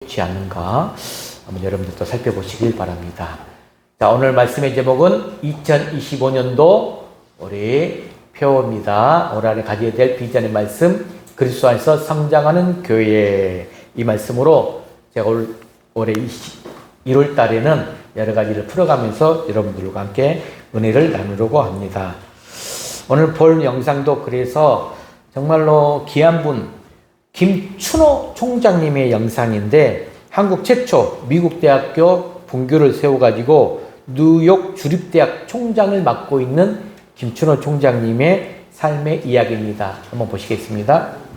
좋지 않는가 한번 여러분들도 살펴보시길 바랍니다. 자, 오늘 말씀의 제목은 2025년도 우리 표입니다. 올 한해 가져야 될 비전의 말씀, 그리스도 안에서 성장하는 교회. 이 말씀으로 제가 올해 1월 달에는 여러 가지를 풀어가면서 여러분들과 함께 은혜를 나누려고 합니다. 오늘 볼 영상도 그래서 정말로 귀한 분, 김춘호 총장님의 영상인데, 한국 최초 미국 대학교 분교를 세워가지고 뉴욕 주립대학 총장을 맡고 있는 김춘호 총장님의 삶의 이야기입니다. 한번 보시겠습니다.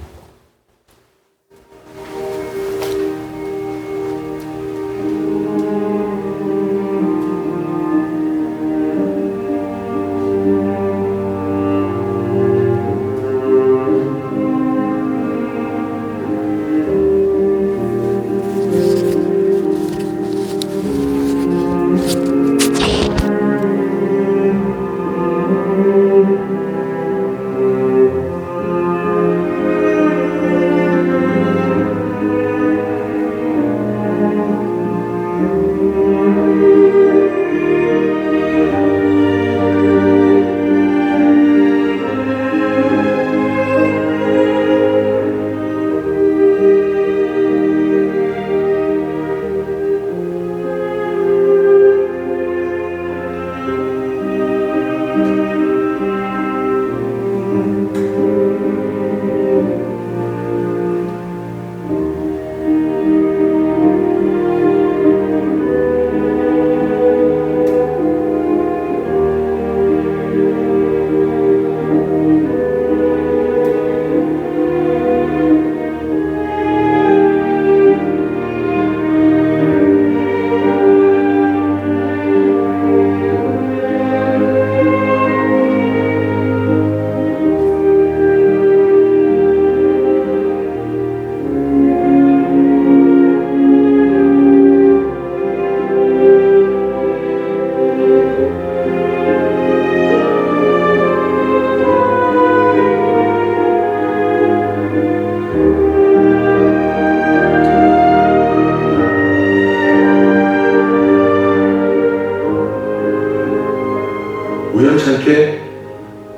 우연찮게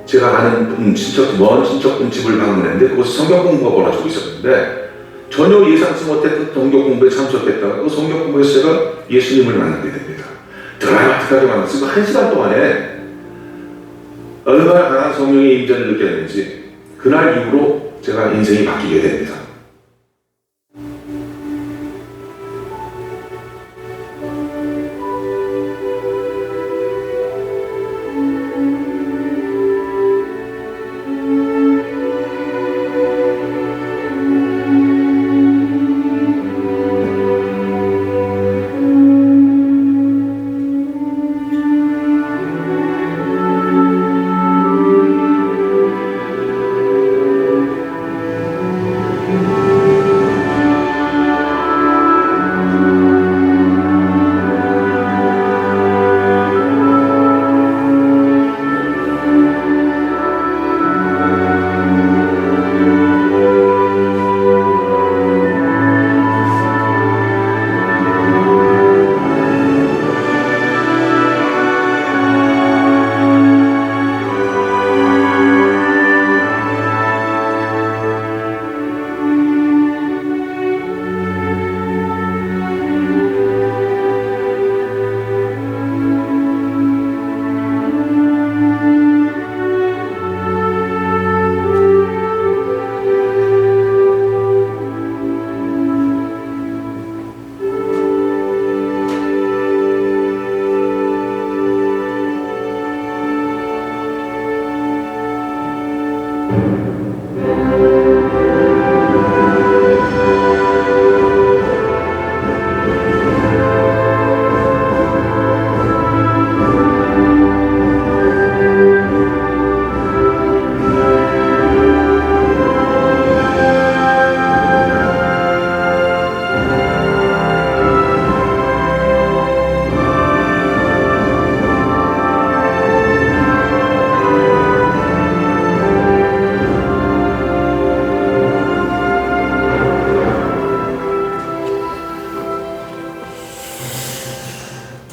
제가 아는 먼 친척분 집을 방문했는데 그곳에 성경 공부가 벌어지고 있었는데, 전혀 예상치 못했던 성경 공부에 참석했다가 그 성경 공부에서 제가 예수님을 만나게 됩니다. 드라마틱하게 만났어요. 1시간 동안에 얼마나 강한 성령의 임재를 느꼈는지 그날 이후로 제가 인생이 바뀌게 됩니다.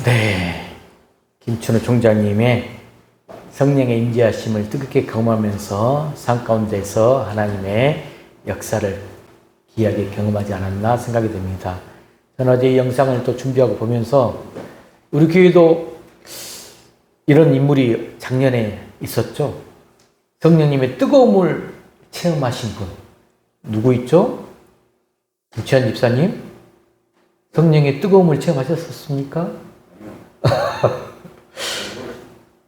네, 김춘호 총장님의 성령의 임재하심을 뜨겁게 경험하면서 삶 가운데서 하나님의 역사를 귀하게 경험하지 않았나 생각이 됩니다. 저는 어제 이 영상을 또 준비하고 보면서 우리 교회도 이런 인물이 작년에 있었죠. 성령님의 뜨거움을 체험하신 분 누구 있죠? 김치환 집사님? 성령의 뜨거움을 체험하셨습니까?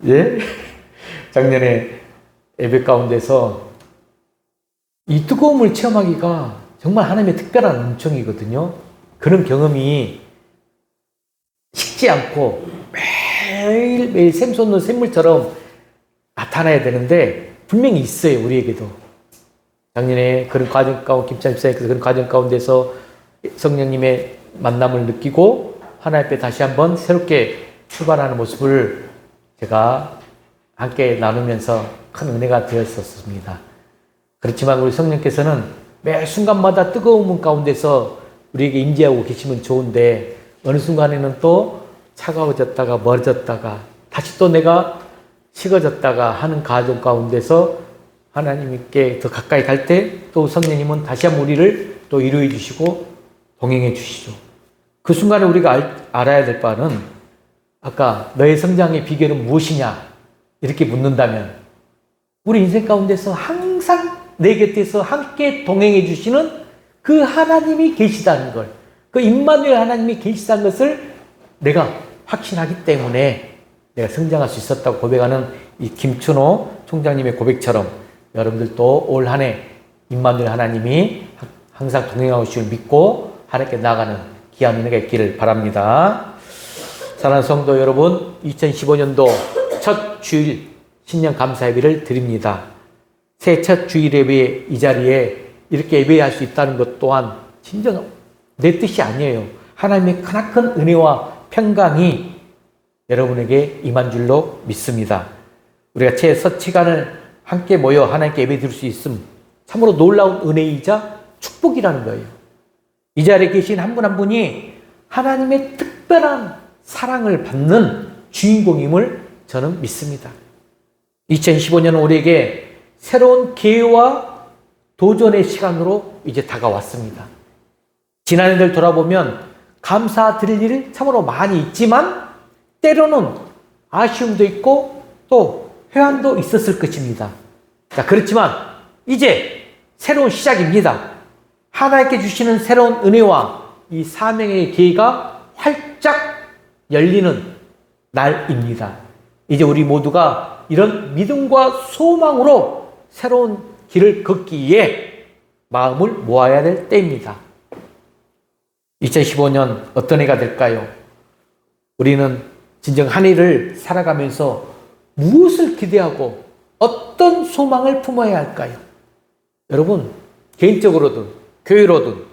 예? 작년에 예배 가운데서 이 뜨거움을 체험하기가 정말 하나님의 특별한 은총이거든요. 그런 경험이 식지 않고 매일매일 샘솟는 샘물처럼 나타나야 되는데 분명히 있어요, 우리에게도. 작년에 그런 과정 가운데, 김찬 집사님께서 그런 과정 가운데서 성령님의 만남을 느끼고 하나님 앞에 다시 한번 새롭게 출발하는 모습을 제가 함께 나누면서 큰 은혜가 되었었습니다. 그렇지만 우리 성령께서는 매 순간마다 뜨거운 가운데서 우리에게 임재하고 계시면 좋은데 어느 순간에는 또 차가워졌다가 멀어졌다가 다시 또 내가 식어졌다가 하는 과정 가운데서 하나님께 더 가까이 갈 때 또 성령님은 다시 한번 우리를 또 위로해 주시고 동행해 주시죠. 그 순간에 우리가 알아야 될 바는 아까 너의 성장의 비결은 무엇이냐 이렇게 묻는다면 우리 인생 가운데서 항상 내 곁에서 함께 동행해 주시는 그 하나님이 계시다는 걸, 그 임마누엘 하나님이 계시다는 것을 내가 확신하기 때문에 내가 성장할 수 있었다고 고백하는 이 김춘호 총장님의 고백처럼 여러분들도 올 한 해 임마누엘 하나님이 항상 동행하고 계심을 믿고 하나님께 나아가는 귀한 은혜가 있기를 바랍니다. 사랑하는 성도 여러분, 2015년도 첫 주일 신년 감사 예배를 드립니다. 새해 첫 주일 예배 이 자리에 이렇게 예배할 수 있다는 것 또한 진정 내 뜻이 아니에요. 하나님의 크나큰 은혜와 평강이 여러분에게 임한 줄로 믿습니다. 우리가 제 첫 시간을 함께 모여 하나님께 예배 드릴 수 있음 참으로 놀라운 은혜이자 축복이라는 거예요. 이 자리에 계신 한 분 한 분이 하나님의 특별한 사랑을 받는 주인공임을 저는 믿습니다. 2015년은 우리에게 새로운 기회와 도전의 시간으로 이제 다가왔습니다. 지난해를 돌아보면 감사드릴 일이 참으로 많이 있지만 때로는 아쉬움도 있고 또 회한도 있었을 것입니다. 자, 그렇지만 이제 새로운 시작입니다. 하나님께 주시는 새로운 은혜와 이 사명의 기회가 활짝 열리는 날입니다. 이제 우리 모두가 이런 믿음과 소망으로 새로운 길을 걷기에 마음을 모아야 될 때입니다. 2015년 어떤 해가 될까요? 우리는 진정 한 해를 살아가면서 무엇을 기대하고 어떤 소망을 품어야 할까요? 여러분, 개인적으로든 교회로든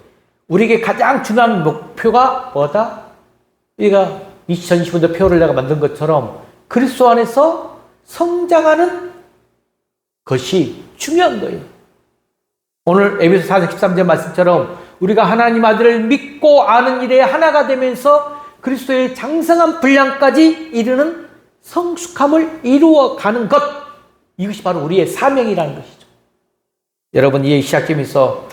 우리에게 가장 중요한 목표가 뭐다? 우리가 2015년 표를 내가 만든 것처럼 그리스도 안에서 성장하는 것이 중요한 거예요. 오늘 에베소 4장 13절 말씀처럼 우리가 하나님 아들을 믿고 아는 일에 하나가 되면서 그리스도의 장성한 분량까지 이르는 성숙함을 이루어가는 것, 이것이 바로 우리의 사명이라는 것이죠. 여러분, 이 시작점에서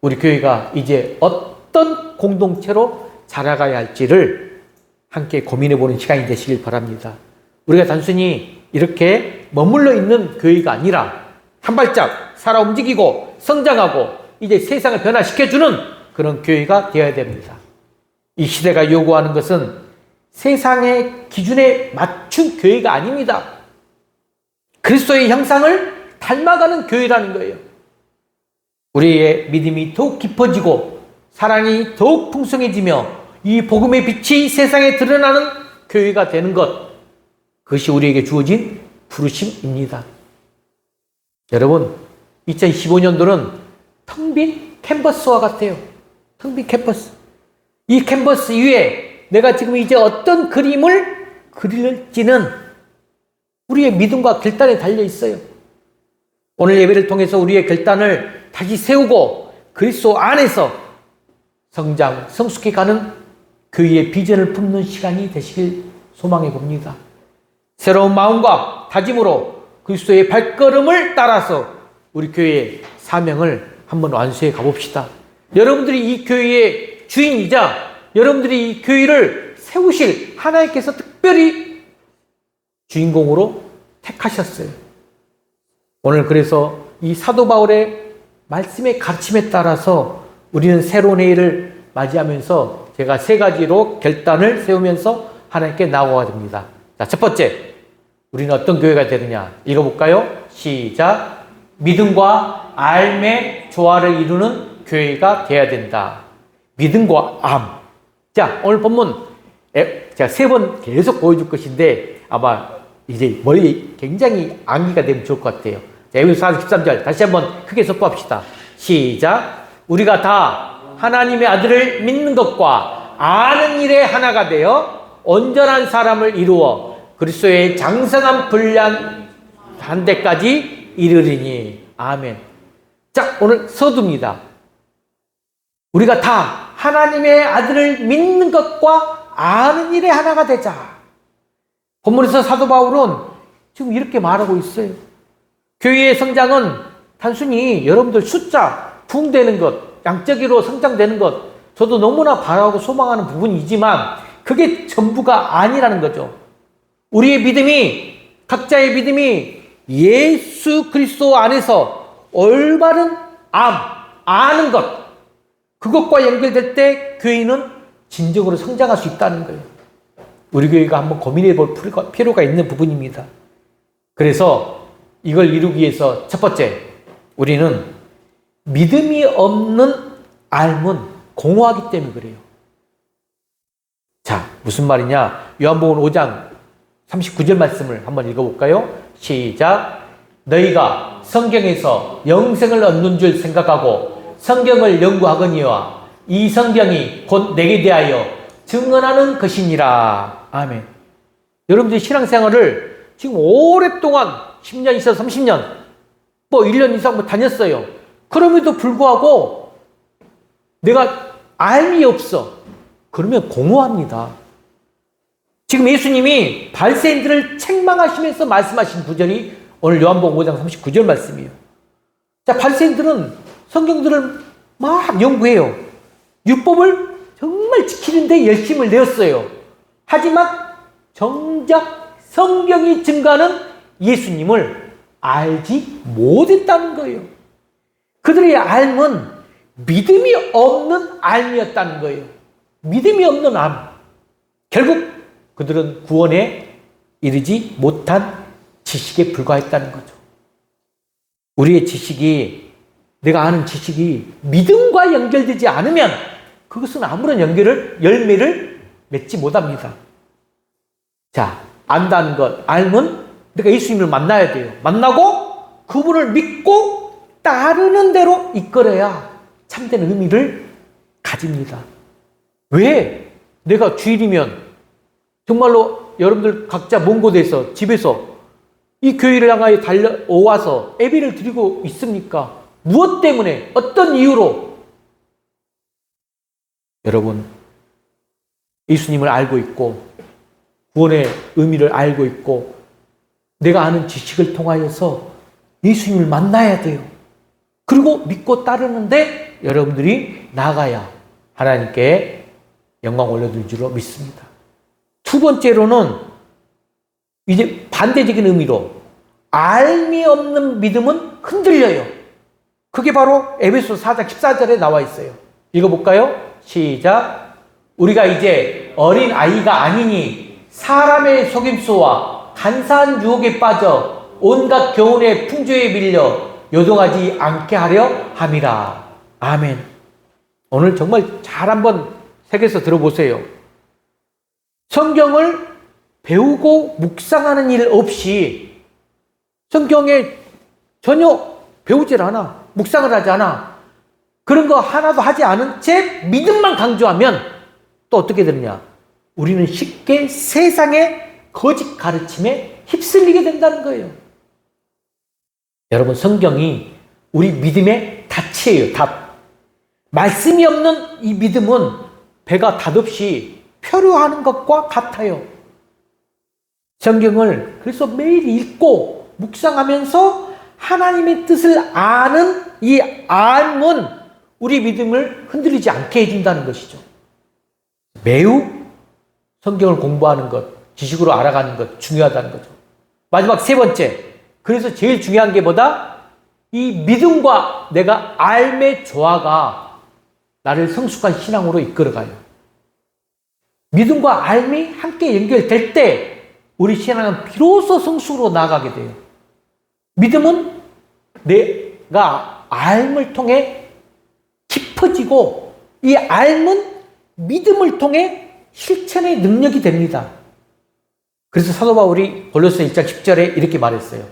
우리 교회가 이제 어떤 공동체로 자라가야 할지를 함께 고민해보는 시간이 되시길 바랍니다. 우리가 단순히 이렇게 머물러 있는 교회가 아니라 한 발짝 살아 움직이고 성장하고 이제 세상을 변화시켜주는 그런 교회가 되어야 됩니다. 이 시대가 요구하는 것은 세상의 기준에 맞춘 교회가 아닙니다. 그리스도의 형상을 닮아가는 교회라는 거예요. 우리의 믿음이 더욱 깊어지고 사랑이 더욱 풍성해지며 이 복음의 빛이 세상에 드러나는 교회가 되는 것, 그것이 우리에게 주어진 부르심입니다. 여러분, 2015년도는 텅 빈 캔버스와 같아요. 텅 빈 캔버스. 이 캔버스 위에 내가 지금 이제 어떤 그림을 그릴지는 우리의 믿음과 결단에 달려 있어요. 오늘 예배를 통해서 우리의 결단을 다시 세우고 그리스도 안에서 성장, 성숙해가는 교회의 비전을 품는 시간이 되시길 소망해 봅니다. 새로운 마음과 다짐으로 그리스도의 발걸음을 따라서 우리 교회의 사명을 한번 완수해 가봅시다. 여러분들이 이 교회의 주인이자 여러분들이 이 교회를 세우실 하나님께서 특별히 주인공으로 택하셨어요. 오늘 그래서 이 사도 바울의 말씀의 가르침에 따라서 우리는 새로운 해를 맞이하면서 제가 3가지로 결단을 세우면서 하나님께 나아가야 됩니다. 자, 첫 번째, 우리는 어떤 교회가 되느냐 읽어볼까요? 시작. 믿음과 알의 조화를 이루는 교회가 되어야 된다. 믿음과 암. 자, 오늘 본문 제가 3번 계속 보여줄 것인데 아마 이제 머리에 굉장히 암기가 되면 좋을 것 같아요. 자, 에베소 4장 13절 다시 한번 크게 선포합시다. 시작. 우리가 다 하나님의 아들을 믿는 것과 아는 일에 하나가 되어 온전한 사람을 이루어 그리스도의 장성한 분량 한 데까지 이르리니. 아멘. 자, 오늘 서두입니다. 우리가 다 하나님의 아들을 믿는 것과 아는 일에 하나가 되자. 본문에서 사도 바울은 지금 이렇게 말하고 있어요. 교회의 성장은 단순히 여러분들 숫자, 부흥되는 것, 양적으로 성장되는 것, 저도 너무나 바라고 소망하는 부분이지만 그게 전부가 아니라는 거죠. 우리의 믿음이, 각자의 믿음이 예수 그리스도 안에서 올바른 아는 것, 그것과 연결될 때 교회는 진정으로 성장할 수 있다는 거예요. 우리 교회가 한번 고민해 볼 필요가 있는 부분입니다. 그래서 이걸 이루기 위해서 첫 번째, 우리는 믿음이 없는 알은 공허하기 때문에 그래요. 자, 무슨 말이냐? 요한복음 5장 39절 말씀을 한번 읽어볼까요? 시작. 너희가 성경에서 영생을 얻는 줄 생각하고 성경을 연구하거니와 이 성경이 곧 내게 대하여 증언하는 것이니라. 아멘. 여러분들이 신앙생활을 지금 오랫동안 10년 이상 30년 뭐 1년 이상 다녔어요. 그럼에도 불구하고 내가 알미 없어. 그러면 공허합니다. 지금 예수님이 바리새인들을 책망하시면서 말씀하신 구절이 오늘 요한복음 5장 39절 말씀이에요. 자, 바리새인들은 성경들을 막 연구해요. 율법을 정말 지키는데 열심을 내었어요. 하지만 정작 성경이 증가하는 예수님을 알지 못했다는 거예요. 그들의 알은 믿음이 없는 알이었다는 거예요. 믿음이 없는 암. 결국 그들은 구원에 이르지 못한 지식에 불과했다는 거죠. 우리의 지식이, 내가 아는 지식이 믿음과 연결되지 않으면 그것은 아무런 열매를 맺지 못합니다. 자, 안다는 것, 알면 내가 예수님을 만나야 돼요. 만나고 그분을 믿고 따르는 대로 이끌어야 참된 의미를 가집니다. 왜? 내가 주일이면 정말로 여러분들 각자 먼 곳에서 집에서 이 교회를 향하여 달려와서 예배를 드리고 있습니까? 무엇 때문에? 어떤 이유로? 여러분, 예수님을 알고 있고 구원의 의미를 알고 있고 내가 아는 지식을 통하여서 예수님을 만나야 돼요. 그리고 믿고 따르는데 여러분들이 나아가야 하나님께 영광 올려드릴 줄로 믿습니다. 두 번째로는 이제 반대적인 의미로 알미 없는 믿음은 흔들려요. 그게 바로 에베소 4장 14절에 나와 있어요. 읽어볼까요? 시작. 우리가 이제 어린 아이가 아니니 사람의 속임수와 간사한 유혹에 빠져 온갖 교훈의 풍조에 밀려 요동하지 않게 하려 함이라. 아멘. 오늘 정말 잘 한번 새겨서 들어보세요. 성경을 배우고 묵상하는 일 없이 성경에 전혀 배우질 않아. 묵상을 하지 않아. 그런 거 하나도 하지 않은 채 믿음만 강조하면 또 어떻게 되느냐? 우리는 쉽게 세상의 거짓 가르침에 휩쓸리게 된다는 거예요. 여러분, 성경이 우리 믿음의 닻이에요. 닻. 말씀이 없는 이 믿음은 배가 닷없이 표류하는 것과 같아요. 성경을 그래서 매일 읽고 묵상하면서 하나님의 뜻을 아는 이 알문, 우리 믿음을 흔들리지 않게 해준다는 것이죠. 매우 성경을 공부하는 것, 지식으로 알아가는 것 중요하다는 거죠. 마지막 세 번째, 그래서 제일 중요한 게 뭐다? 이 믿음과 내가 알의 조화가 나를 성숙한 신앙으로 이끌어가요. 믿음과 알이 함께 연결될 때 우리 신앙은 비로소 성숙으로 나아가게 돼요. 믿음은 내가 알을 통해 깊어지고 이 알은 믿음을 통해 실천의 능력이 됩니다. 그래서 사도 바울이 골로새 1장 10절에 이렇게 말했어요.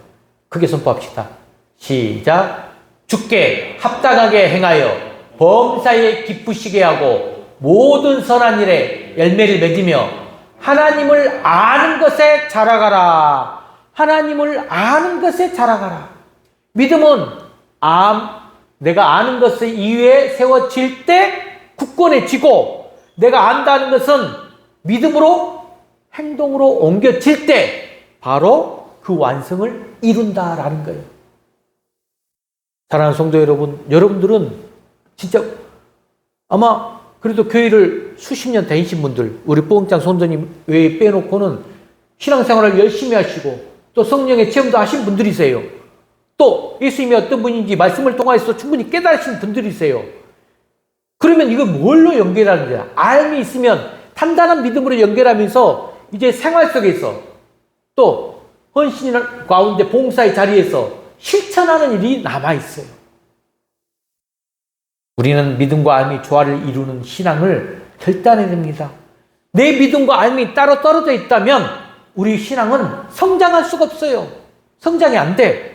크게 선포합시다. 시작. 주께 합당하게 행하여 범사에 기쁘시게 하고 모든 선한 일에 열매를 맺으며 하나님을 아는 것에 자라가라. 하나님을 아는 것에 자라가라. 믿음은 내가 아는 것을 이유에 세워질 때 굳건해지고, 내가 안다는 것은 믿음으로 행동으로 옮겨질 때 바로 그 완성을 이룬다라는 거예요. 사랑하는 성도 여러분, 여러분들은 진짜 아마 그래도 교회를 수십 년 다니신 분들, 우리 뽀응장 선도님 외에 빼놓고는 신앙생활을 열심히 하시고 또 성령의 체험도 하신 분들이세요. 또 예수님이 어떤 분인지 말씀을 통해서 충분히 깨달으신 분들이세요. 그러면 이걸 뭘로 연결하는 거야? 알미 있으면 단단한 믿음으로 연결하면서 이제 생활 속에서 또 헌신 가운데 봉사의 자리에서 실천하는 일이 남아있어요. 우리는 믿음과 알미 조화를 이루는 신앙을 결단해야 됩니다. 내 믿음과 알미 따로 떨어져 있다면 우리 신앙은 성장할 수가 없어요. 성장이 안 돼.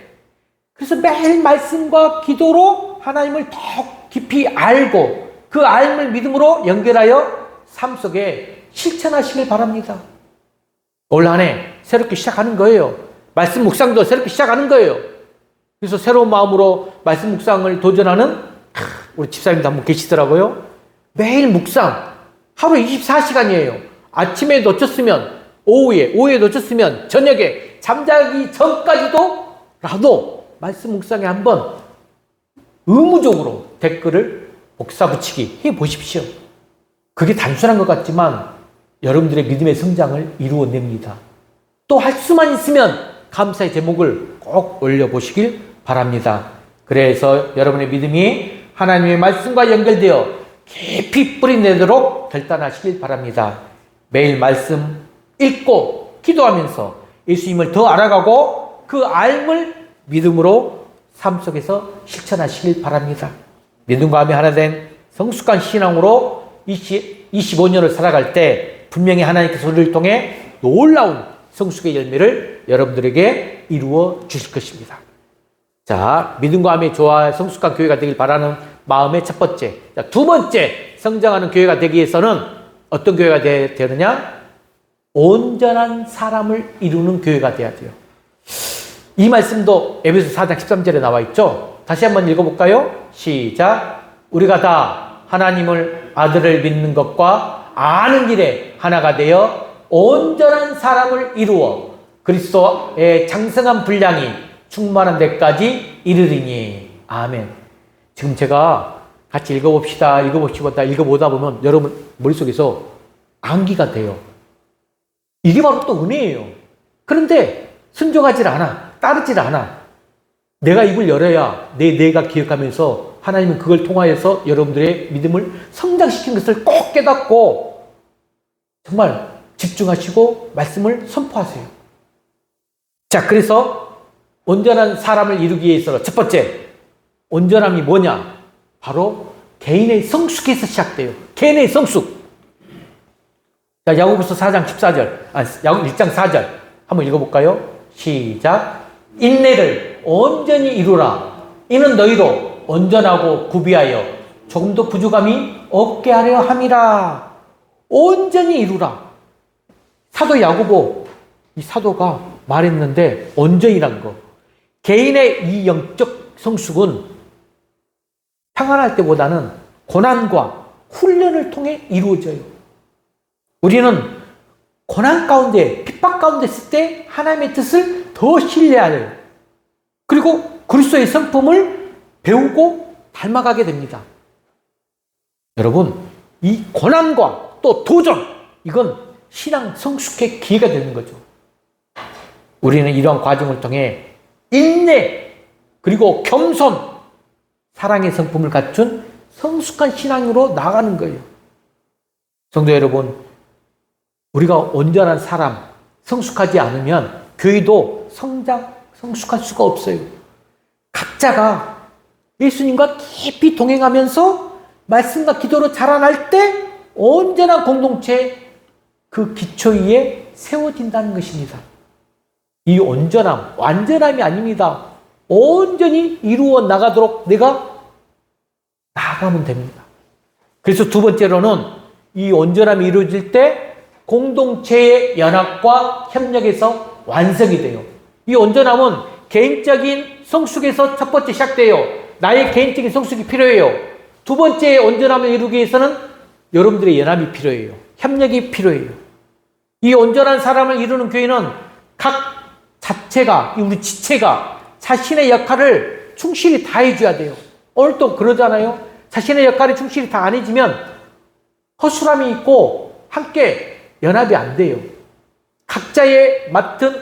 그래서 매일 말씀과 기도로 하나님을 더 깊이 알고 그 알을 믿음으로 연결하여 삶 속에 실천하시길 바랍니다. 올 한 해 새롭게 시작하는 거예요. 말씀 묵상도 새롭게 시작하는 거예요. 그래서 새로운 마음으로 말씀 묵상을 도전하는 우리 집사님도 한 분 계시더라고요. 매일 묵상 하루 24시간이에요. 아침에 놓쳤으면 오후에 놓쳤으면 저녁에 잠자기 전까지도 라도 말씀 묵상에 한번 의무적으로 댓글을 복사붙이기 해보십시오. 그게 단순한 것 같지만 여러분들의 믿음의 성장을 이루어냅니다. 또 할 수만 있으면 감사의 제목을 꼭 올려보시길 바랍니다. 그래서 여러분의 믿음이 하나님의 말씀과 연결되어 깊이 뿌리내도록 결단하시길 바랍니다. 매일 말씀 읽고 기도하면서 예수님을 더 알아가고 그 알을 믿음으로 삶 속에서 실천하시길 바랍니다. 믿음과 마음이 하나 된 성숙한 신앙으로 25년을 살아갈 때 분명히 하나님께서 우리를 통해 놀라운 성숙의 열매를 여러분들에게 이루어 주실 것입니다. 자, 믿음과 마음이 조화의 성숙한 교회가 되길 바라는 마음의 첫 번째. 자, 두 번째, 성장하는 교회가 되기 위해서는 어떤 교회가 되느냐? 온전한 사람을 이루는 교회가 되어야 돼요. 이 말씀도 에베소 4장 13절에 나와 있죠. 다시 한번 읽어볼까요? 시작. 우리가 다 하나님을 아들을 믿는 것과 아는 일에 하나가 되어 온전한 사람을 이루어 그리스도의 장성한 분량이 충만한 데까지 이르리니. 아멘. 지금 제가 같이 읽어보다 보면 여러분 머릿속에서 암기가 돼요. 이게 바로 또 은혜예요. 그런데 순종하지 않아. 따르질 않아. 내가 입을 열어야 내가 기억하면서 하나님은 그걸 통하여서 여러분들의 믿음을 성장시키는 것을 꼭 깨닫고 정말 집중하시고 말씀을 선포하세요. 자, 그래서 온전한 사람을 이루기 위해서 첫 번째, 온전함이 뭐냐? 바로 개인의 성숙에서 시작돼요. 개인의 성숙. 자, 야고보서 4장 14절, 야고보 1장 4절 한번 읽어볼까요? 시작. 인내를 온전히 이루라. 이는 너희로 온전하고 구비하여 조금도 부족함이 없게 하려 함이라. 온전히 이루라. 사도 야고보, 이 사도가 말했는데 온전이란 거. 개인의 이 영적 성숙은 평안할 때보다는 고난과 훈련을 통해 이루어져요. 우리는 고난 가운데, 핍박 가운데 있을 때 하나님의 뜻을 더 신뢰하여요. 그리고 그리스도의 성품을 배우고 닮아가게 됩니다. 여러분, 이 고난과 또 도전, 이건 신앙 성숙의 기회가 되는 거죠. 우리는 이러한 과정을 통해 인내, 그리고 겸손, 사랑의 성품을 갖춘 성숙한 신앙으로 나아가는 거예요. 성도 여러분, 우리가 온전한 사람, 성숙하지 않으면 교회도 성숙할 수가 없어요. 각자가 예수님과 깊이 동행하면서 말씀과 기도로 자라날 때 온전한 공동체 그 기초 위에 세워진다는 것입니다. 이 온전함, 완전함이 아닙니다. 온전히 이루어 나가도록 내가 나아가면 됩니다. 그래서 두 번째로는 이 온전함이 이루어질 때 공동체의 연합과 협력에서 완성이 돼요. 이 온전함은 개인적인 성숙에서 첫 번째 시작돼요. 나의 개인적인 성숙이 필요해요. 두 번째 온전함을 이루기 위해서는 여러분들의 연합이 필요해요. 협력이 필요해요. 이 온전한 사람을 이루는 교회는 각 자체가, 우리 지체가 자신의 역할을 충실히 다 해줘야 돼요. 오늘 또 그러잖아요. 자신의 역할을 충실히 다 안 해주면 허술함이 있고 함께 연합이 안 돼요. 각자의 맡은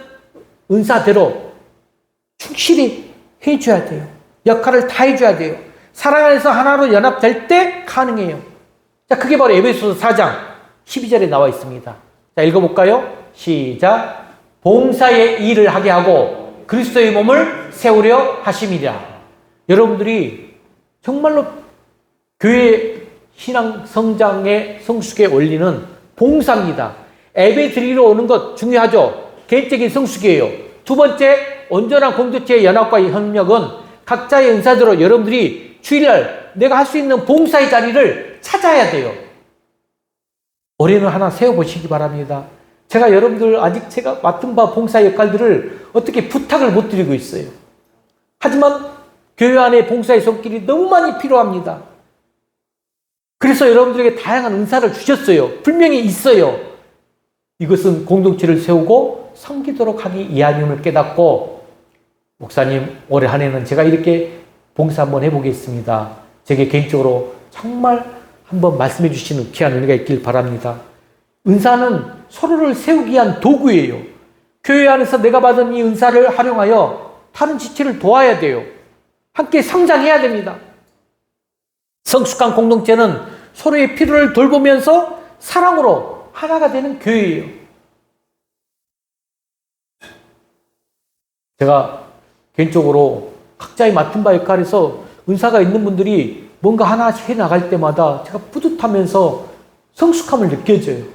은사대로 충실히 해줘야 돼요. 역할을 다 해줘야 돼요. 사랑 안에서 하나로 연합될 때 가능해요. 자, 그게 바로 에베소서 4장 12절에 나와 있습니다. 자, 읽어볼까요? 시작. 봉사의 일을 하게 하고 그리스도의 몸을 세우려 하심이라. 여러분들이 정말로 교회 신앙 성장의 성숙의 원리는 봉사입니다. 예배 드리러 오는 것 중요하죠. 개인적인 성숙이에요. 두 번째, 온전한 공동체의 연합과 협력은 각자의 은사대로 여러분들이 주일날 내가 할 수 있는 봉사의 자리를 찾아야 돼요. 올해는 하나 세워보시기 바랍니다. 제가 여러분들 아직 제가 맡은 바 봉사 역할들을 어떻게 부탁을 못 드리고 있어요. 하지만 교회 안에 봉사의 손길이 너무 많이 필요합니다. 그래서 여러분들에게 다양한 은사를 주셨어요. 분명히 있어요. 이것은 공동체를 세우고 섬기도록 하기 위함임을 깨닫고, 목사님 올해 한 해는 제가 이렇게 봉사 한번 해보겠습니다. 제게 개인적으로 정말 한번 말씀해 주시는 귀한 은혜가 있길 바랍니다. 은사는 서로를 세우기 위한 도구예요. 교회 안에서 내가 받은 이 은사를 활용하여 다른 지체를 도와야 돼요. 함께 성장해야 됩니다. 성숙한 공동체는 서로의 필요를 돌보면서 사랑으로 하나가 되는 교회예요. 제가 개인적으로 각자의 맡은 바 역할에서 은사가 있는 분들이 뭔가 하나씩 해나갈 때마다 제가 뿌듯하면서 성숙함을 느껴져요.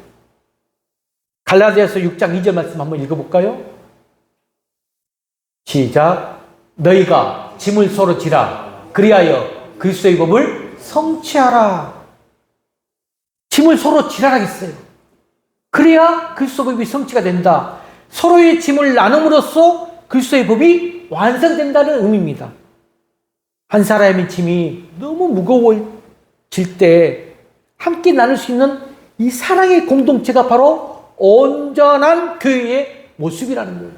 갈라디아서 6장 2절 말씀 한번 읽어볼까요? 시작. 너희가 짐을 서로 지라. 그리하여 그리스도의 법을 성취하라. 짐을 서로 지라라 했어요. 그래야 그리스도의 법이 성취가 된다. 서로의 짐을 나눔으로써 그리스도의 법이 완성된다는 의미입니다. 한 사람의 짐이 너무 무거워질 때 함께 나눌 수 있는 이 사랑의 공동체가 바로 온전한 교회의 모습이라는 거예요.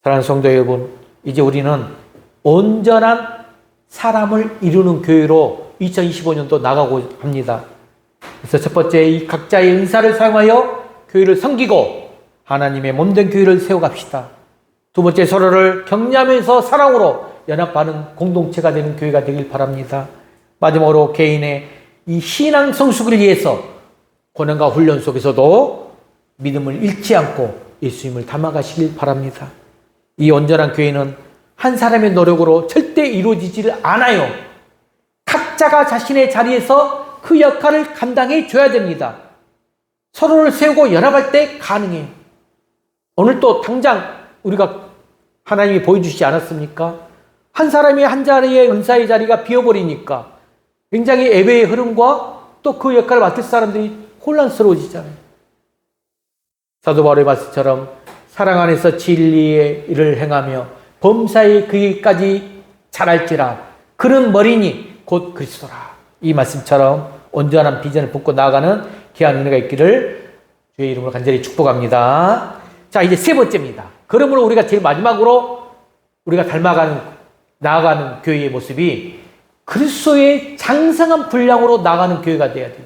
사랑하는 성도 여러분, 이제 우리는 온전한 사람을 이루는 교회로 2025년도 나가고 합니다. 그래서 첫 번째, 이 각자의 은사를 사용하여 교회를 섬기고 하나님의 몸된 교회를 세워갑시다. 두 번째, 서로를 격려하면서 사랑으로 연합하는 공동체가 되는 교회가 되길 바랍니다. 마지막으로 개인의 이 신앙 성숙을 위해서 고난과 훈련 속에서도 믿음을 잃지 않고 예수님을 닮아가시길 바랍니다. 이 온전한 교회는 한 사람의 노력으로 절대 이루어지지를 않아요. 각자가 자신의 자리에서 그 역할을 감당해 줘야 됩니다. 서로를 세우고 연합할 때 가능해요. 오늘 또 당장 우리가 하나님이 보여주시지 않았습니까? 한 사람이 한 자리에 은사의 자리가 비어버리니까 굉장히 예배의 흐름과 또 그 역할을 맡을 사람들이 혼란스러워지잖아요. 사도 바울의 말씀처럼 사랑 안에서 진리의 일을 행하며 범사의 그 일까지 잘할지라 그는 머리니 곧 그리스도라. 이 말씀처럼 온전한 비전을 품고 나아가는 귀한 은혜가 있기를 주의 이름으로 간절히 축복합니다. 자, 이제 세 번째입니다. 그러므로 우리가 제일 마지막으로 우리가 나아가는 교회의 모습이 그리스도의 장성한 분량으로 나가는 교회가 돼야 돼요.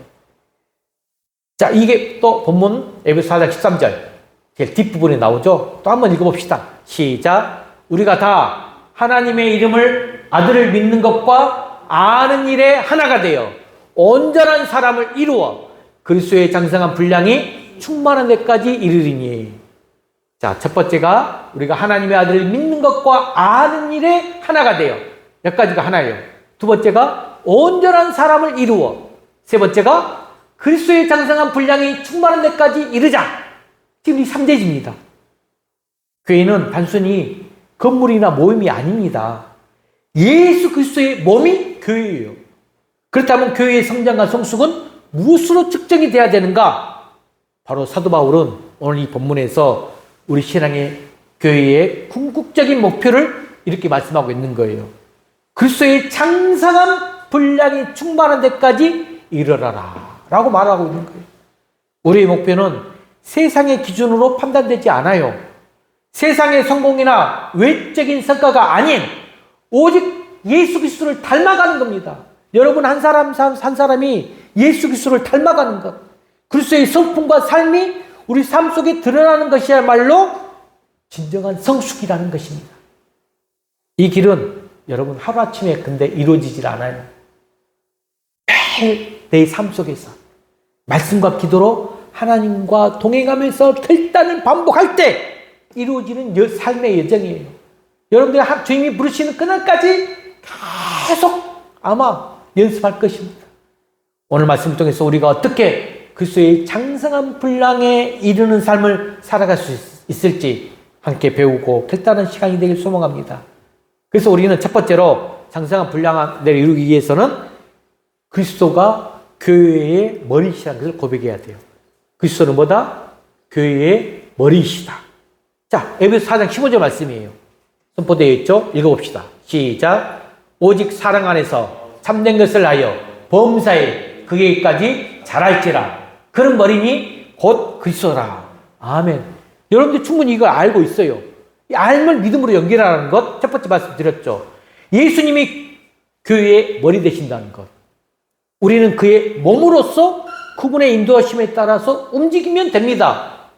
자, 이게 또 본문 에베소 4장 13절 제일 뒷부분에 나오죠. 또 한번 읽어봅시다. 시작. 우리가 다 하나님의 이름을 아들을 믿는 것과 아는 일에 하나가 되어 온전한 사람을 이루어 그리스도의 장성한 분량이 충만한 데까지 이르리니. 자, 첫 번째가 우리가 하나님의 아들을 믿는 것과 아는 일에 하나가 되어, 여기까지가 하나예요. 두 번째가 온전한 사람을 이루어, 세 번째가 그리스도의 장성한 분량이 충만한 데까지 이르자. 지금 이 3대지입니다. 교회는 단순히 건물이나 모임이 아닙니다. 예수 그리스도의 몸이 교회예요. 그렇다면 교회의 성장과 성숙은 무엇으로 측정이 돼야 되는가? 바로 사도 바울은 오늘 이 본문에서 우리 신앙의 교회의 궁극적인 목표를 이렇게 말씀하고 있는 거예요. 그리스도의 장성한 분량이 충만한 데까지 이르러라 라고 말하고 있는 거예요. 우리의 목표는 세상의 기준으로 판단되지 않아요. 세상의 성공이나 외적인 성과가 아닌 오직 예수 그리스도를 닮아가는 겁니다. 여러분 한 사람이 예수 그리스도를 닮아가는 것, 그리스도의 성품과 삶이 우리 삶 속에 드러나는 것이야말로 진정한 성숙이라는 것입니다. 이 길은 여러분 하루아침에 근데 이루어지질 않아요. 매일 내 삶 속에서 말씀과 기도로 하나님과 동행하면서 결단을 반복할 때 이루어지는 삶의 여정이에요. 여러분들이 주님이 부르시는 그날까지 계속 아마 연습할 것입니다. 오늘 말씀을 통해서 우리가 어떻게 그리스도의 장성한 분량에 이르는 삶을 살아갈 수 있을지 함께 배우고 결단하는 시간이 되길 소망합니다. 그래서 우리는 첫 번째로 장성한 분량을 이루기 위해서는 그리스도가 교회의 머리시라는 것을 고백해야 돼요. 그리스도는 뭐다? 교회의 머리이시다. 자, 에베소 4장 15절 말씀이에요. 선포되어 있죠? 읽어봅시다. 시작. 오직 사랑 안에서 참된 것을 하여 범사에 그에게까지 자랄지라. 그런 머리니 곧 그리스도라. 아멘. 여러분들 충분히 이걸 알고 있어요. 이 알을 믿음으로 연결하는 것, 첫 번째 말씀드렸죠. 예수님이 교회의 머리 되신다는 것. 우리는 그의 몸으로서 그분의 인도하심에 따라서 움직이면 됩니다.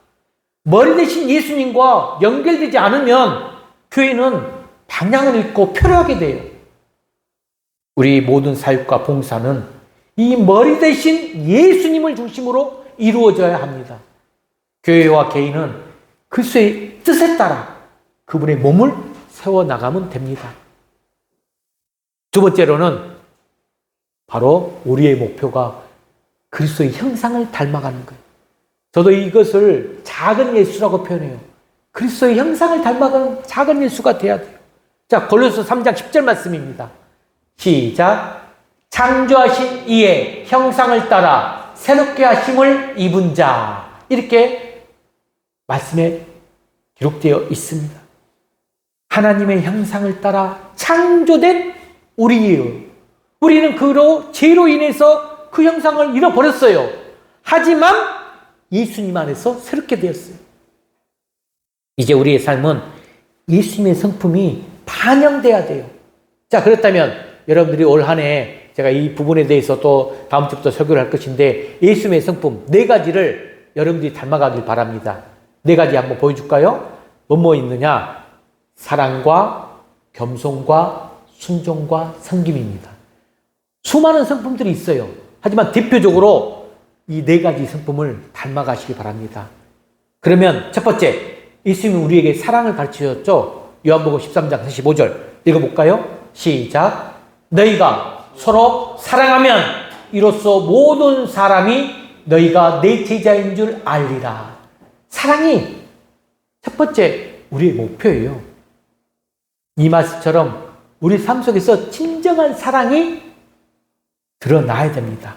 머리 대신 예수님과 연결되지 않으면 교회는 방향을 잃고 표류하게 돼요. 우리 모든 사역과 봉사는 이 머리 대신 예수님을 중심으로 이루어져야 합니다. 교회와 개인은 그리스도의 뜻에 따라 그분의 몸을 세워나가면 됩니다. 두 번째로는 바로 우리의 목표가 그리스도의 형상을 닮아가는 거예요. 저도 이것을 작은 예수라고 표현해요. 그리스도의 형상을 닮아가는 작은 예수가 돼야 돼요. 자, 골로새 3장 10절 말씀입니다. 시작. 창조하신 이의 형상을 따라 새롭게 하심을 입은 자. 이렇게 말씀에 기록되어 있습니다. 하나님의 형상을 따라 창조된 우리예요. 우리는 죄로 인해서 그 형상을 잃어버렸어요. 하지만 예수님 안에서 새롭게 되었어요. 이제 우리의 삶은 예수님의 성품이 반영돼야 돼요. 자, 그렇다면 여러분들이 올 한 해 제가 이 부분에 대해서 또 다음 주부터 설교를 할 것인데 예수님의 성품 4가지를 여러분들이 닮아가길 바랍니다. 4가지 한번 보여줄까요? 뭐뭐 있느냐? 사랑과 겸손과 순종과 섬김입니다. 수많은 성품들이 있어요. 하지만 대표적으로 이 4가지 성품을 닮아가시기 바랍니다. 그러면 첫 번째, 예수님이 우리에게 사랑을 가르치셨죠? 요한복음 13장 45절 읽어볼까요? 시작. 너희가 서로 사랑하면 이로써 모든 사람이 너희가 내 제자인 줄 알리라. 사랑이 첫 번째 우리의 목표예요. 이 말씀처럼 우리 삶 속에서 진정한 사랑이 드러나야 됩니다.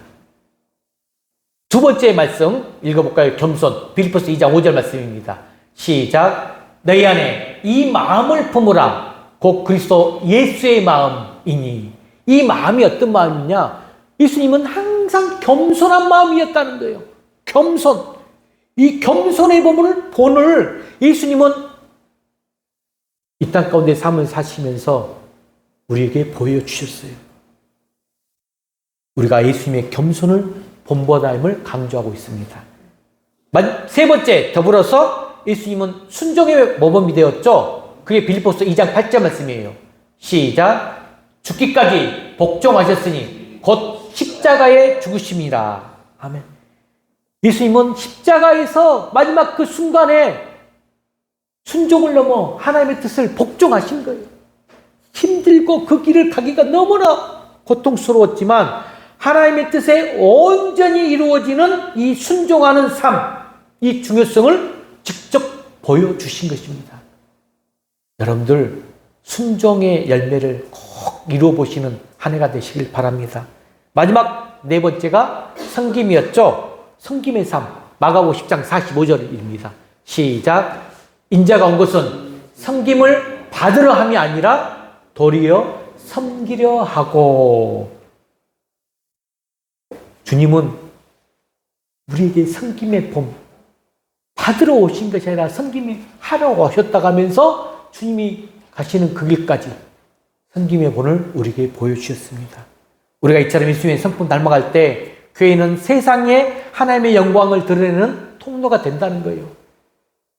두 번째 말씀 읽어볼까요? 겸손. 빌립보서 2장 5절 말씀입니다. 시작. 너희 안에 이 마음을 품으라. 곧 그리스도 예수의 마음이니. 이 마음이 어떤 마음이냐? 예수님은 항상 겸손한 마음이었다는 거예요. 겸손. 이 겸손의 본을 예수님은 이 땅 가운데 삶을 사시면서 우리에게 보여주셨어요. 우리가 예수님의 겸손을 본보다임을 강조하고 있습니다. 세 번째, 더불어서 예수님은 순종의 모범이 되었죠. 그게 빌립보서 2장 8절 말씀이에요. 시작. 죽기까지 복종하셨으니 곧 십자가에 죽으심이라. 아멘. 예수님은 십자가에서 마지막 그 순간에 순종을 넘어 하나님의 뜻을 복종하신 거예요. 힘들고 그 길을 가기가 너무나 고통스러웠지만 하나님의 뜻에 온전히 이루어지는 이 순종하는 삶, 이 중요성을 직접 보여주신 것입니다. 여러분들 순종의 열매를 꼭 이루어보시는 한 해가 되시길 바랍니다. 마지막 네 번째가 섬김이었죠. 섬김의 삶, 마가복음 10장 45절입니다. 시작. 인자가 온 것은 섬김을 받으려 함이 아니라 도리어 섬기려 하고. 주님은 우리에게 섬김의 봄, 받으러 오신 것이 아니라 섬김이 하려고 오셨다고 하면서 주님이 가시는 그 길까지 섬김의 본을 우리에게 보여주셨습니다. 우리가 이처럼 예수님의 성품 닮아갈 때 교회는 세상에 하나님의 영광을 드러내는 통로가 된다는 거예요.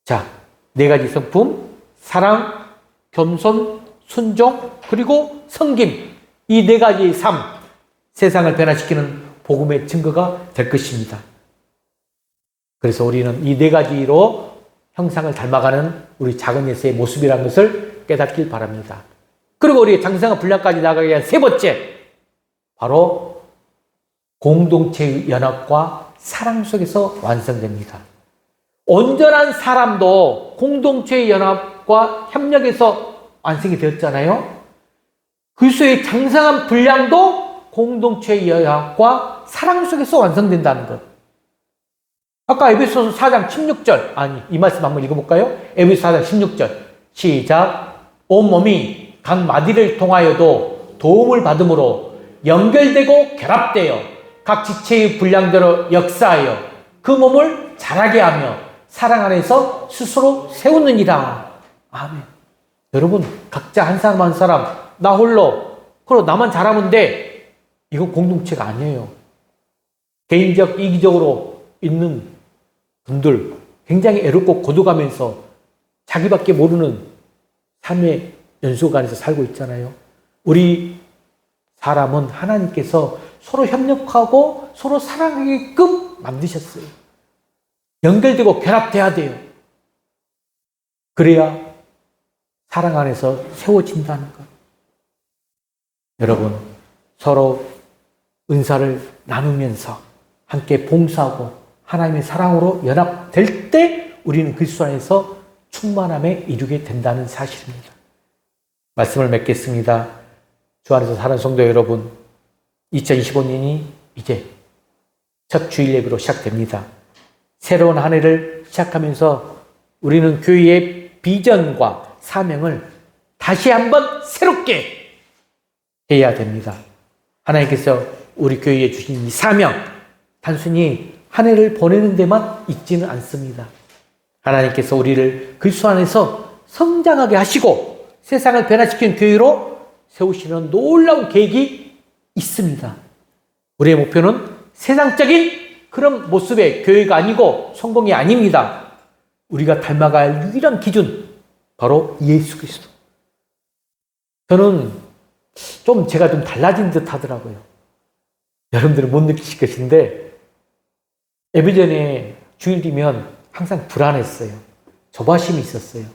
자, 네 가지 성품, 사랑, 겸손, 순종, 그리고 섬김. 이 네 가지의 삶, 세상을 변화시키는 복음의 증거가 될 것입니다. 그래서 우리는 이 네 가지로 형상을 닮아가는 우리 작은 예수의 모습이라는 것을 깨닫길 바랍니다. 그리고 우리의 장성한 분량까지 나가기 위한 세 번째, 바로 공동체의 연합과 사랑 속에서 완성됩니다. 온전한 사람도 공동체의 연합과 협력에서 완성이 되었잖아요. 그리스도의 장성한 분량도 공동체의 연합과 사랑 속에서 완성된다는 것. 아까 에베소서 4장 16절, 이 말씀 한번 읽어볼까요? 에베소서 4장 16절 시작. 온몸이 각 마디를 통하여도 도움을 받음으로 연결되고 결합되어 각 지체의 분량대로 역사하여 그 몸을 자라게 하며 사랑 안에서 스스로 세우느니라. 아멘. 여러분, 각자 한 사람 한 사람, 나 홀로, 그리고 나만 잘하면 돼. 이건 공동체가 아니에요. 개인적, 이기적으로 있는 분들, 굉장히 애롭고 고독하면서 자기밖에 모르는 삶의 연속 안에서 살고 있잖아요. 우리 사람은 하나님께서 서로 협력하고 서로 사랑하게끔 만드셨어요. 연결되고 결합돼야 돼요. 그래야 사랑 안에서 세워진다는 것. 여러분, 서로 은사를 나누면서 함께 봉사하고 하나님의 사랑으로 연합될 때 우리는 그리스도 안에서 충만함에 이르게 된다는 사실입니다. 말씀을 맺겠습니다. 주 안에서 사는 성도 여러분, 2025년이 이제 첫 주일 예배로 시작됩니다. 새로운 한 해를 시작하면서 우리는 교회의 비전과 사명을 다시 한번 새롭게 해야 됩니다. 하나님께서 우리 교회에 주신 이 사명, 단순히 한 해를 보내는 데만 있지는 않습니다. 하나님께서 우리를 그리스도 안에서 성장하게 하시고 세상을 변화시키는 교회로 세우시는 놀라운 계획이 있습니다. 우리의 목표는 세상적인 그런 모습의 교회가 아니고 성공이 아닙니다. 우리가 닮아갈 유일한 기준, 바로 예수 그리스도. 저는 제가 좀 달라진 듯 하더라고요. 여러분들은 못 느끼실 것인데, 예배 전에 주일이면 항상 불안했어요. 조바심이 있었어요.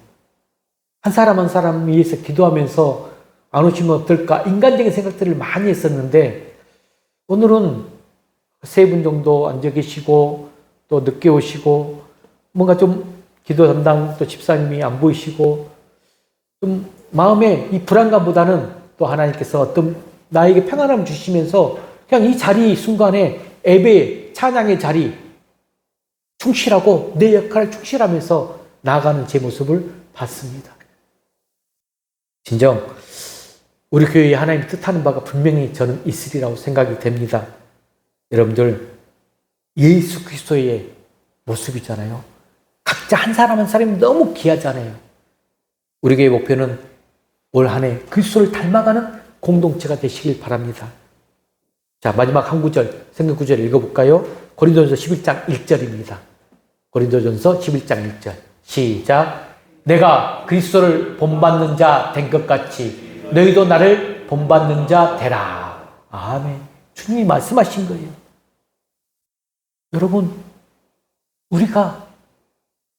한 사람 한 사람 위해서 기도하면서 안 오시면 어떨까, 인간적인 생각들을 많이 했었는데, 오늘은 세 분 정도 앉아 계시고 또 늦게 오시고 뭔가 좀 기도 담당 또 집사님이 안 보이시고 좀 마음에 이 불안감보다는 또 하나님께서 어떤 나에게 평안함을 주시면서 그냥 이 자리 순간에 예배 찬양의 자리 충실하고 내 역할을 충실하면서 나아가는 제 모습을 봤습니다. 진정 우리 교회에 하나님이 뜻하는 바가 분명히 저는 있으리라고 생각이 됩니다. 여러분들, 예수 그리스도의 모습이잖아요. 각자 한 사람 한 사람이 너무 귀하잖아요. 우리 교회 목표는 올 한 해 그리스도를 닮아가는 공동체가 되시길 바랍니다. 자, 마지막 한 구절, 성경 구절 읽어볼까요? 고린도전서 11장 1절입니다. 고린도전서 11장 1절. 시작. 내가 그리스도를 본받는 자 된 것 같이 너희도 나를 본받는 자 되라. 아멘. 주님이 말씀하신 거예요. 여러분, 우리가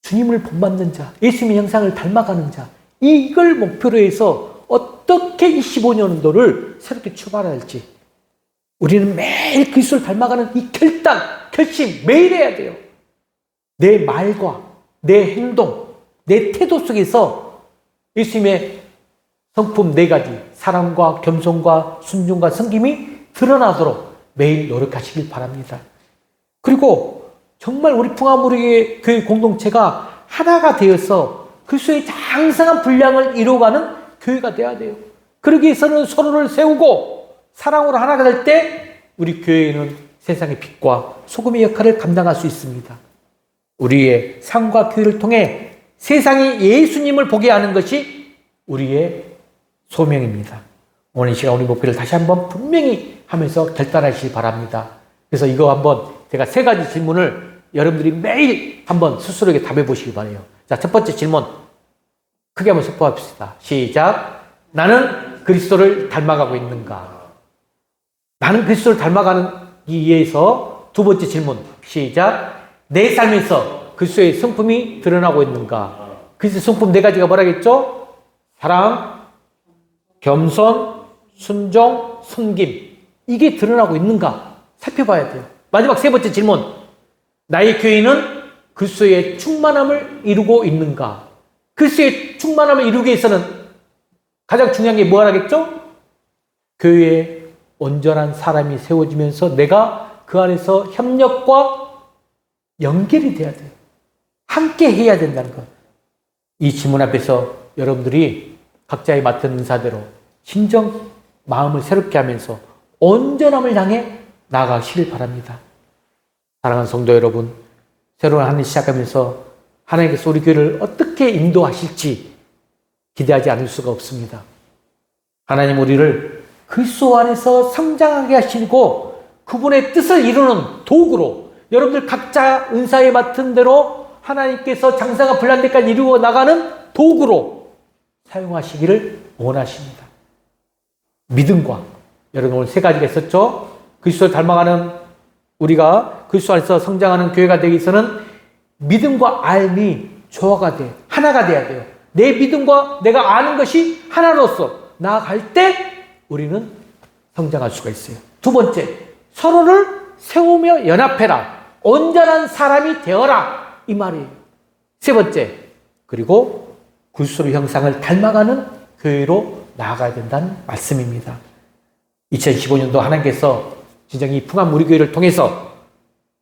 주님을 본받는 자, 예수님의 형상을 닮아가는 자, 이걸 목표로 해서 어떻게 25년도를 새롭게 출발할지 우리는 매일 그리스도를 닮아가는 이 결심 매일 해야 돼요. 내 말과 내 행동, 내 태도 속에서 예수님의 성품 4가지, 사랑과 겸손과 순종과 섬김이 드러나도록 매일 노력하시길 바랍니다. 그리고 정말 우리 풍암우리 교회 공동체가 하나가 되어서 그리스도의 장성한 분량을 이루어가는 교회가 되어야 돼요. 그러기 위해서는 서로를 세우고 사랑으로 하나가 될 때 우리 교회는 세상의 빛과 소금의 역할을 감당할 수 있습니다. 우리의 삶과 교회를 통해 세상이 예수님을 보게 하는 것이 우리의 소명입니다. 오늘 이 시간 우리 목표를 다시 한번 분명히 하면서 결단하시기 바랍니다. 그래서 이거 한번 제가 3가지 질문을 여러분들이 매일 한번 스스로에게 답해 보시기 바라요. 자, 첫 번째 질문 크게 한번 선포합시다. 시작. 나는 그리스도를 닮아가고 있는가? 나는 그리스도를 닮아가기 위해서 두 번째 질문 시작. 내 삶에서 그리스도의 성품이 드러나고 있는가? 그리스도의 성품 4가지가 뭐라겠죠? 사랑, 겸손, 순종, 섬김. 이게 드러나고 있는가? 살펴봐야 돼요. 마지막 3번째 질문. 나의 교회는 그리스도의 충만함을 이루고 있는가? 그리스도의 충만함을 이루기 위해서는 가장 중요한 게 뭐라겠죠? 교회에 온전한 사람이 세워지면서 내가 그 안에서 협력과 연결이 돼야 돼요. 함께 해야 된다는 것. 이 질문 앞에서 여러분들이 각자의 맡은 은사대로 심정, 마음을 새롭게 하면서 온전함을 향해 나아가시길 바랍니다. 사랑하는 성도 여러분, 새로운 한 해 시작하면서 하나님께서 우리 교회를 어떻게 인도하실지 기대하지 않을 수가 없습니다. 하나님 우리를 그리스도 안에서 성장하게 하시고 그분의 뜻을 이루는 도구로 여러분들 각자 은사에 맡은 대로 하나님께서 장사가 분란 데까지 이루어 나가는 도구로 사용하시기를 원하십니다. 믿음과 여러분 오늘 3가지가 있었죠. 그리스도를 닮아가는 우리가 그리스도 안에서 성장하는 교회가 되기 위해서는 믿음과 알미 조화가 돼 하나가 돼야 돼요. 내 믿음과 내가 아는 것이 하나로서 나아갈 때 우리는 성장할 수가 있어요. 두 번째, 서로를 세우며 연합해라. 온전한 사람이 되어라. 이 말이에요. 3번째, 그리고 그리스도의 형상을 닮아가는 교회로 나아가야 된다는 말씀입니다. 2015년도 하나님께서 진정 이 풍암 우리 교회를 통해서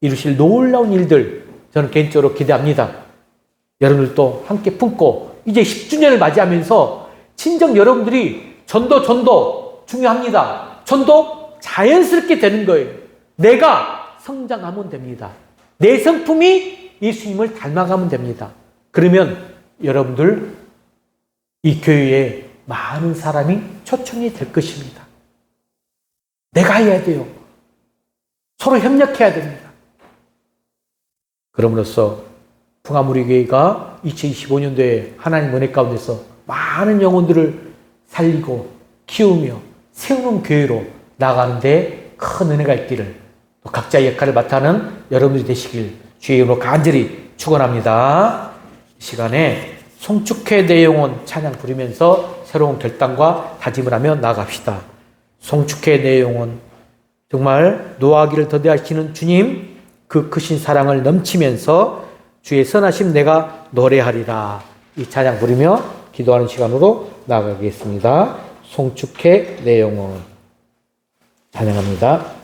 이루실 놀라운 일들 저는 개인적으로 기대합니다. 여러분들도 함께 품고 이제 10주년을 맞이하면서 진정 여러분들이 전도 중요합니다. 전도 자연스럽게 되는 거예요. 내가 성장하면 됩니다. 내 성품이 예수님을 닮아가면 됩니다. 그러면 여러분들 이 교회에 많은 사람이 초청이 될 것입니다. 내가 해야 돼요. 서로 협력해야 됩니다. 그럼으로써 풍암우리 교회가 2025년도에 하나님 은혜 가운데서 많은 영혼들을 살리고 키우며 세우는 교회로 나가는데 큰 은혜가 있기를 또 각자의 역할을 맡아하는 여러분들이 되시길 주의 이름으로 간절히 축원합니다. 이 시간에 송축회 내 영혼 찬양 부르면서 새로운 결단과 다짐을 하며 나아갑시다. 송축회 내 영혼 정말 노하기를 더디하시는 주님 그 크신 사랑을 넘치면서 주의 선하심 내가 노래하리라. 이 찬양 부르며 기도하는 시간으로 나아가겠습니다. 송축회 내 영혼 찬양합니다.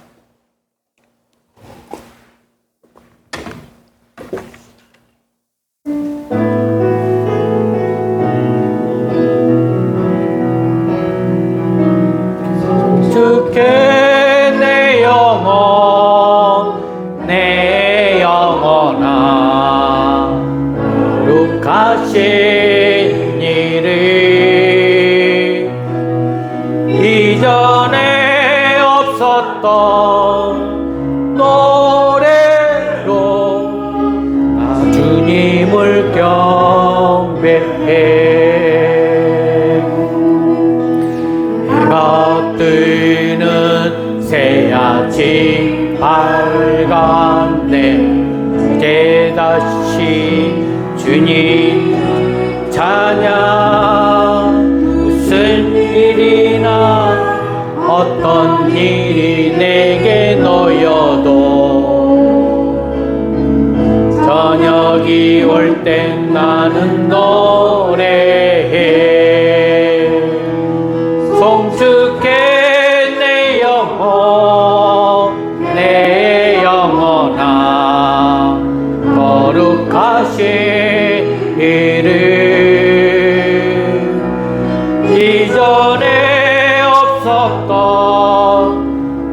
송축회 내 영혼 내 영혼아 거룩하신 일을 이전에 없었던 노래로 나 주님을 경배해. 해가 뜨는 새아침 밝았네. 이제 다시 주님 찬양. 무슨 일이나 어떤 일이 내게 놓여도 저녁이 올 땐 나는 노래해. 송축해 내 영혼 내 영혼아 거룩하신 이름 이전에 없었던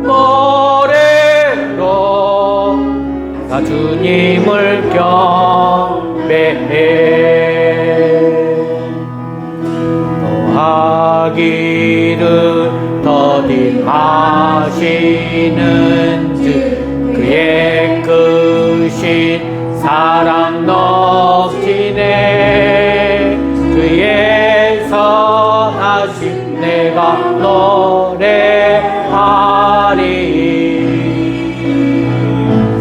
노래로 나 주님을 경배해. 노하기를 더디하시는 즉 그의 크신 사랑 넘치네. 그의 선하심 내가 노래하리.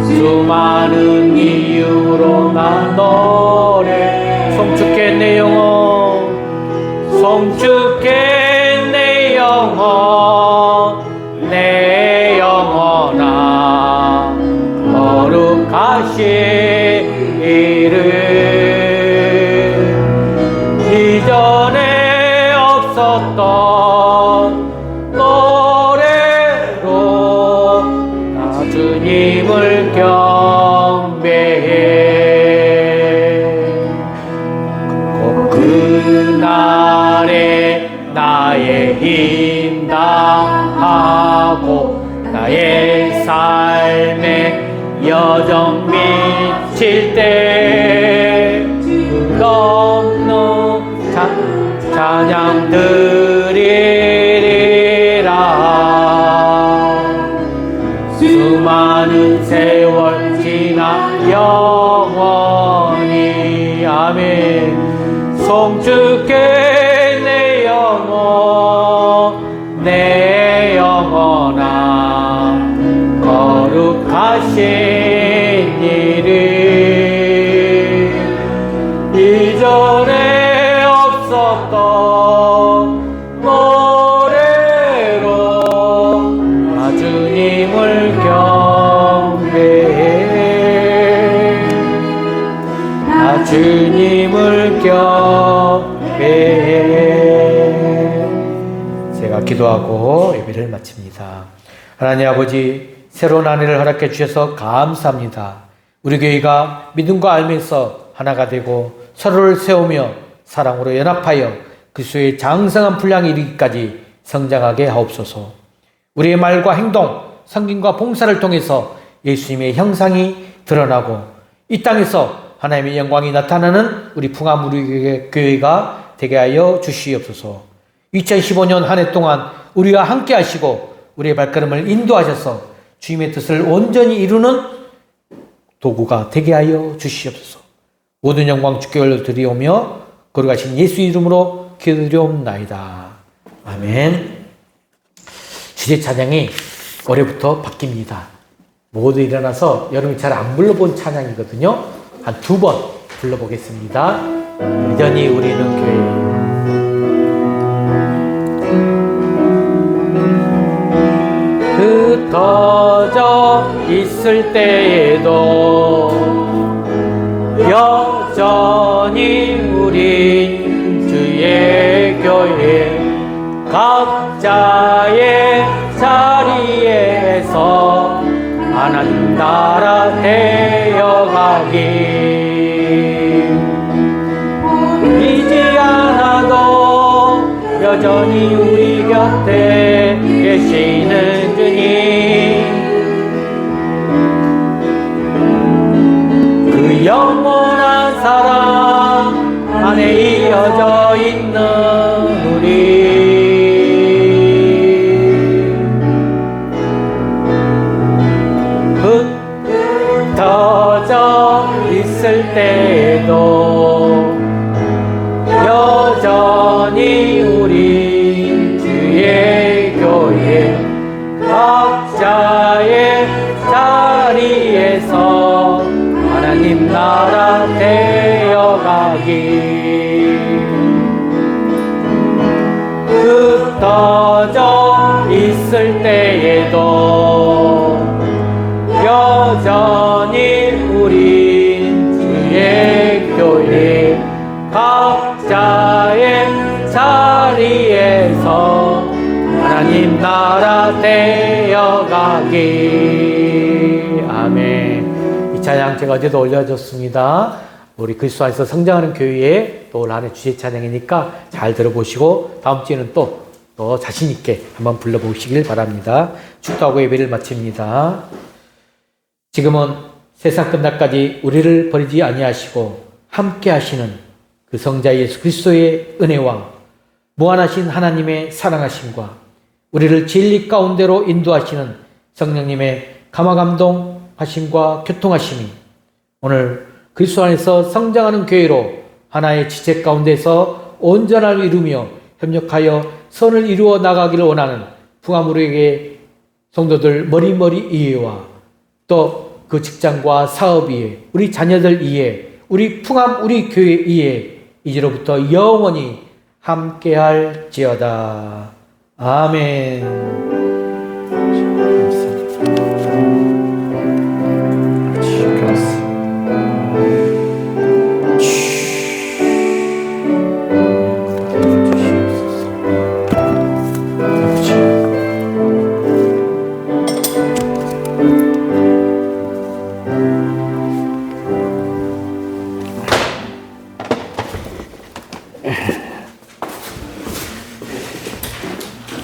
수많은 이유로 나 노래. 송축해 내 영혼 송축해 내 영혼 내 영혼아 거룩하신 이름 이전에 없었던 노래로 나 주님을 경배해. 꼭 그날에 나의 힘 다하고 나의 삶에 여정 미칠 때 끝없는 찬양 드리리라. 수많은 세월 지나 영원히 아멘. 송축해 내 영혼 내 영혼아 거룩하신 이름 이전에 없었던 노래로 나 주님을 경배해. 나 주님을 경배해. 제가 기도하고 예배를 마칩니다. 하나님 아버지, 새로운 한 해를 허락해 주셔서 감사합니다. 우리 교회가 믿음과 알면서 하나가 되고 서로를 세우며 사랑으로 연합하여 그리스도의 장성한 분량에 이르기까지 성장하게 하옵소서. 우리의 말과 행동, 섬김과 봉사를 통해서 예수님의 형상이 드러나고 이 땅에서 하나님의 영광이 나타나는 우리 풍암우리 교회가 되게 하여 주시옵소서. 2015년 한 해 동안 우리와 함께 하시고 우리의 발걸음을 인도하셔서 주님의 뜻을 온전히 이루는 도구가 되게 하여 주시옵소서. 모든 영광 주께 올려드리오며 거룩하신 예수 이름으로 기도드리옵나이다. 아멘. 주제 찬양이 올해부터 바뀝니다. 모두 일어나서 여러분이 잘 안 불러본 찬양이거든요. 한 2번 불러보겠습니다. 여전히 우리는 교회. 흩어져 있을 때에도 여전히 우린 주의 교회 각자의 자리에서 하나님 나라 되어가기 잊지 않아도 여전히 우리 곁에 계시는 주님 그 영원한 사랑 이어져 있는 우리 흩어져 있을 때에도 여전히 우리 주의 교회 각자의 자리에서 하나님 나라 되어가기 흩어져 있을 때에도 여전히 우리 주의 교회 각자의 자리에서 하나님 나라 되어가기. 아멘. 이 찬양 제가 어제도 올려줬습니다. 우리 그리스도 안에서 성장하는 교회에 또 올 한 해 주제 찬양이니까 잘 들어보시고 다음 주에는 또 자신 있게 한번 불러보시길 바랍니다. 축도하고 예배를 마칩니다. 지금은 세상 끝날까지 우리를 버리지 아니하시고 함께 하시는 그 성자 예수 그리스도의 은혜와 무한하신 하나님의 사랑하심과 우리를 진리 가운데로 인도하시는 성령님의 감화감동하심과 교통하심이 오늘 그리스도 안에서 성장하는 교회로 하나의 지체 가운데서 온전함을 이루며 협력하여 선을 이루어 나가기를 원하는 풍암우리에게 성도들 머리머리 이해와 또 그 직장과 사업 이해, 우리 자녀들 이해, 우리 풍암 우리 교회 이해 이제로부터 영원히 함께할지어다. 아멘.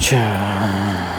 자.